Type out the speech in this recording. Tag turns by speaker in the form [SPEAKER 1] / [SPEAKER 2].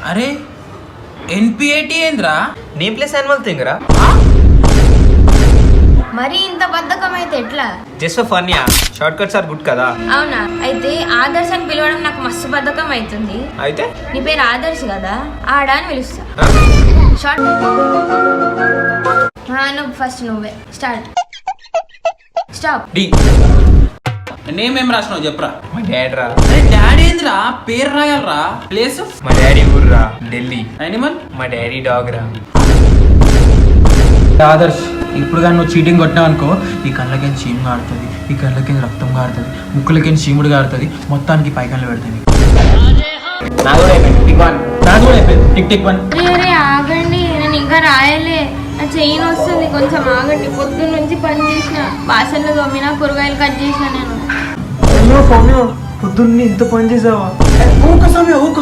[SPEAKER 1] అరే ఎన్పిఏటి ఏంద్రా?
[SPEAKER 2] Name place animal thing రా.
[SPEAKER 3] మరి ఇంత బద్ధకం అయితే ఎట్లా?
[SPEAKER 2] జస్ట్ ఫర్ ఫన్ యా, షార్ట్ కట్స్ ఆర్ గుడ్ కదా.
[SPEAKER 3] అవునా? అయితే ఆదర్శ్ అని పిలవడం నాకు మస్తు బద్ధకం అవుతుంది.
[SPEAKER 2] అయితే
[SPEAKER 3] నీ పేరు ఆదర్శ్ కదా, ఆడ అని పిలుస్తా. షార్ట్ నువ్వు ఫస్ట్ నువ్వే స్టార్ట్. స్టాప్.
[SPEAKER 1] డి. నేమ్ ఏం రాసినావు చెప్పరా?
[SPEAKER 2] మా డాడీ రా.
[SPEAKER 1] అరే డాడీ ఏంద్రా? పేరు రాయాలరా. ప్లేస్?
[SPEAKER 2] మా డాడీ ఊరు రా, ఢిల్లీ.
[SPEAKER 1] యానిమల్?
[SPEAKER 2] మా డాడీ డాగ్ రా.
[SPEAKER 1] ఆదర్శ్, ఇప్పుడు కానీ నువ్వు చీటింగ్ కొట్టినావు అనుకో, ఈ కళ్ళకేం చీము కారుతుంది, ఈ కళ్ళకేం రక్తం కారుతుంది, ముక్కులకేం చీముడు కారుతుంది, మొత్తానికి పైకళ్ళు పెడుతుంది. నాకు కూడా అయిపోయింది. Tick tick one.
[SPEAKER 3] అరే ఆగండి, నేను ఇంకా రాయలే. నా చెయ్యి వస్తుంది, కొంచెం ఆగండి. పొద్దున్న నుంచి పని చేసిన, బాసన్లు తోమినా, కూరగాయలు కట్ చేసిన. నేను
[SPEAKER 2] పొద్దున్న ఇంత పని చేసావా?
[SPEAKER 1] ఊక సమయం ఊక